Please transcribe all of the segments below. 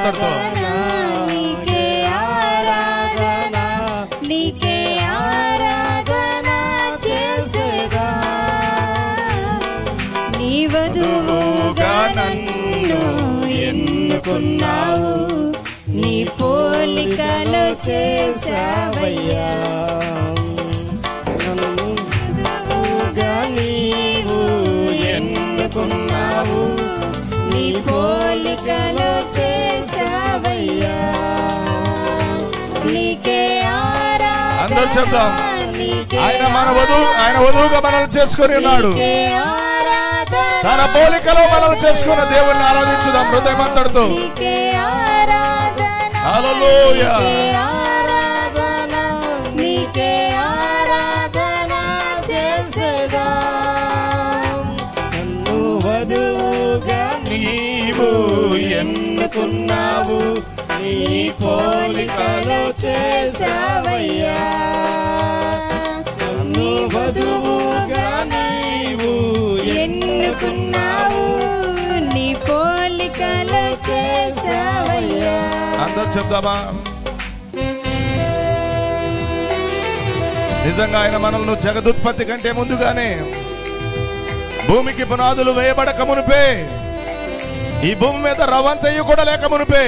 అంతటితో నీకే ఆరాధన, నీకే ఆరాధన చేసేదా. నీ వధువుగా నన్ను ఎన్నుకున్నావు, నీ పోలికలో చేసావయ్యా. వధువుగా నీవు ఎన్నుకున్నావు, నీ పోలికలో చేసావయ్యా. నీకే ఆరాధన. అందరూ చెప్దాం, ఆయన మన వధువు, ఆయన వధువుగా మనల్ని చేసుకొని ఉన్నాడు. తన పోలికలో మనల్ని చేసుకున్న దేవుణ్ణి ఆరాధించుదాం హృదయమంతటితో. హల్లెలూయా. నీకే ఆరాధన చేసేదా. నన్ను వధువుగా నీవు ఎన్నుకున్నావు, నీ పోలికలో చేసావయ్యా. నన్ను వధువుగా నీవు ఎన్నుకున్నావు, నీ పోలికలో చేసావయ్యా. అందరూ చెప్దామా? నిజంగా ఆయన మనల్ని జగదుత్పత్తి కంటే ముందుగానే, భూమికి పునాదులు వేయబడక మునిపే, ఈ భూమి మీద రవంతయ్య కూడా లేక మునిపే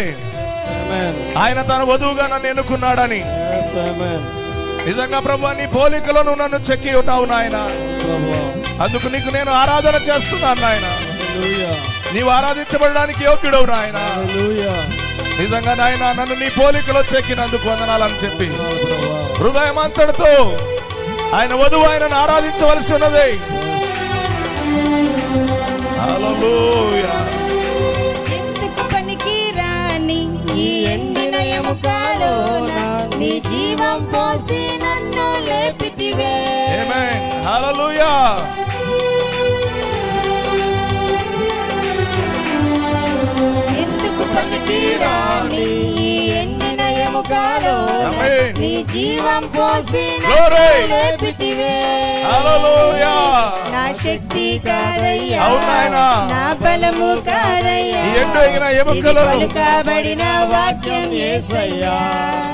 ఆయన తన వధువుగా నన్ను ఎన్నుకున్నాడని. నిజంగా ప్రభువా, నీ పోలికలో నువ్వు నన్ను చెక్కి ఉన్నావు నాయన. అందుకు నీకు నేను ఆరాధన చేస్తున్నాను నాయన. నీవు ఆరాధించబడడానికి యోగ్యుడవు నాయన. నిజంగా నాయన, నన్ను నీ పోలికలో చెక్కినందుకు వందనాలని చెప్పి హృదయం అంతటితో ఆయన వధువు ఆయనను ఆరాధించవలసి ఉన్నది. హల్లెలూయా. ఎందుకు పనికి రాని ఈ ఎండిన ఎముకలోన నీ జీవం పోసి నన్ను లేపితివే. ఆమేన్. హల్లెలూయా. ఎందుకు పనికి రాని ఈ ఎండిన ఎముకలోన నీ జీవం పోసి నన్ను లేపితివే. హల్లెలూయా. నా శక్తి కాదయ్యా, అవును నాయనా, నా బలము కాదయ్యా, ఈ ఎండిన ఎముకలను పలుకబడిన వాక్యం యేసయ్యా.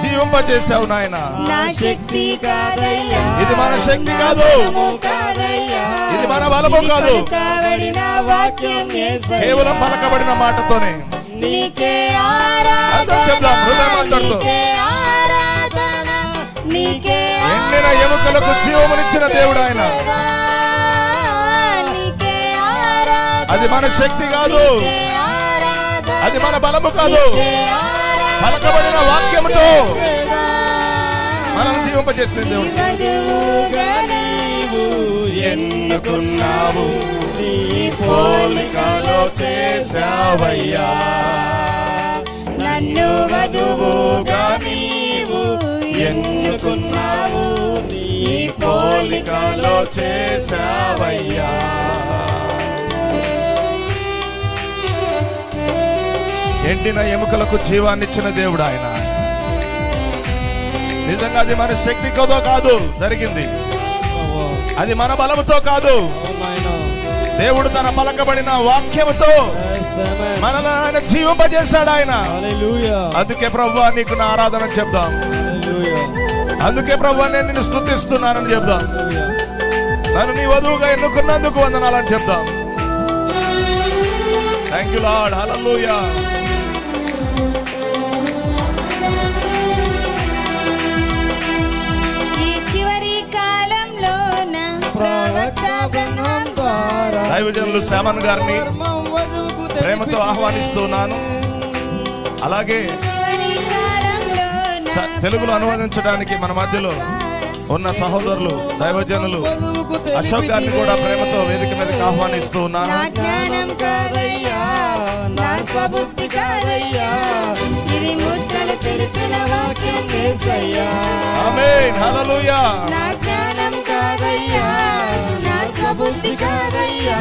జీవింపజేశావు నాయన. నా శక్తి కాదయ్యా, ఇది మన శక్తి కాదు, ఇది మన బలము కాదు, కేవలం పలకబడిన మాటతోనే. నీకే ఆరాధన, చెప్దాం హృదయం అంతటితో. ఎండిన ఎముకలకు జీవమునిచ్చిన దేవుడు ఆయన. అది మన శక్తి కాదు, అది మన బలము కాదు, పలకబడిన వాక్యముతో మనం జీవింపజేసిన దేవుడు. ఎన్నుకున్నావు, నీ పోలికలో చేసావయ్యా. నన్ను వధువుగా నీవు ఎన్నుకున్నావు, నీ పోలికలో చేసావయ్యా. ఎండిన ఎముకలకు జీవాన్నిచ్చిన దేవుడు ఆయన. నిజంగా అది మన శక్తితో కాదు జరిగింది, అది మన బలముతో కాదు. దేవుడు తన పలకబడిన వాక్యముతో మనల్ని ఆయన జీవింపజేశాడు ఆయన. అందుకే ప్రభువా, నీకు నా ఆరాధన చెప్దాం. అందుకే ప్రభువా, నేను నిన్ను స్తుతిస్తున్నానని చెప్దాం. నన్ను నీ వధువుగా ఎన్నుకున్నందుకు వందనాలని చెప్దాం. Thank you lord. హల్లెలూయా. దైవజనులు శ్యామన్ గారిని ప్రేమతో ఆహ్వానిస్తున్నాను. అలాగే తెలుగులో అనువదించడానికి మన మధ్యలో ఉన్న సహోదరులు దైవజనులు అశోక్ గారిని కూడా ప్రేమతో వేదిక మీదకి ఆహ్వానిస్తూ ఉన్నాను. ఆమేన్. హల్లెలూయా. బుద్ధి కాదయ్యా,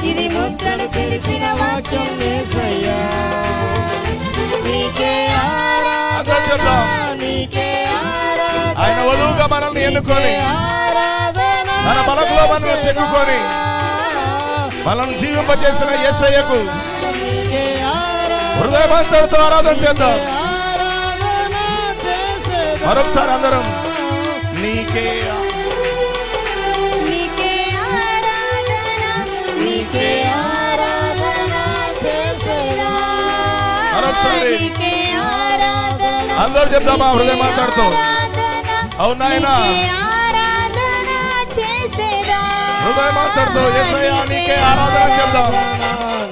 ఇది ముద్రను తెరిచిన వాక్యం యేసయ్యా. నీకే ఆరాధన, నీకే ఆరాధన. ఆయన వధువుగా మనల్ని ఎన్నుకొని తన బలంలో మనల్ని చెక్కుకొని మనల్ని జీవింపజేసిన యేసయ్యకు నీకే ఆరాధన. హృదయమంతటితో ఆరాధన చేద్దాం. ఆరాధన చేసేదా. మరొకసారి అందరం నీకే నీకే ఆరాధన నీకే ఆరాధన చేసేదా. మరొకసారి నీకే ఆరాధన అందరూ చెప్దామా హృదయం మాట్లాడుతూ. ఆరాధన అవును నాయనా, నీకే ఆరాధన చేసేదా. హృదయం మాట్లాడుతూ యేసయ్యా నీకే ఆరాధన చెప్దాం.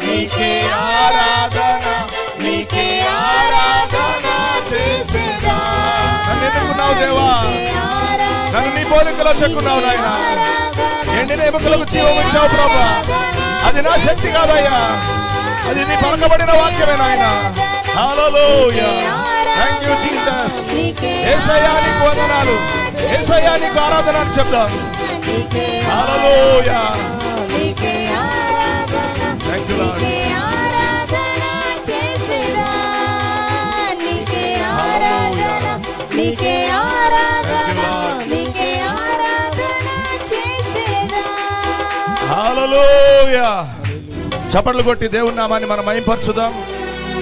నీకే ఆరాధన, నీకే ఆరాధన చేసేదా. నన్ను ఎన్నుకున్నావు దేవా, నన్ను నీ పోలికలో చెక్కున్నావు నాయన. ఎండిన ఎముకలకు జీవం ఇచ్చావు ప్రభా. అది నా శక్తి కాదయ్యా, అది నీ పలకబడిన వాక్యమే నాయన. హల్లెలూయా, థాంక్యూ జీసస్. యేసయ్యా నీకు వందనాలు, యేసయ్యా నీకు ఆరాధన అని చెప్దాం. హల్లెలూయా, నీకే ఆరాధన. Thank you lord. నీకే ఆరాధన చేసేదా. నీకే ఆరాధన నీకే ఆరాధన నీకే ఆరాధన చేసేదా. హల్లెలూయా. చప్పట్లు కొట్టి దేవుని నామాన్ని మనం మహిమపరచుదాం.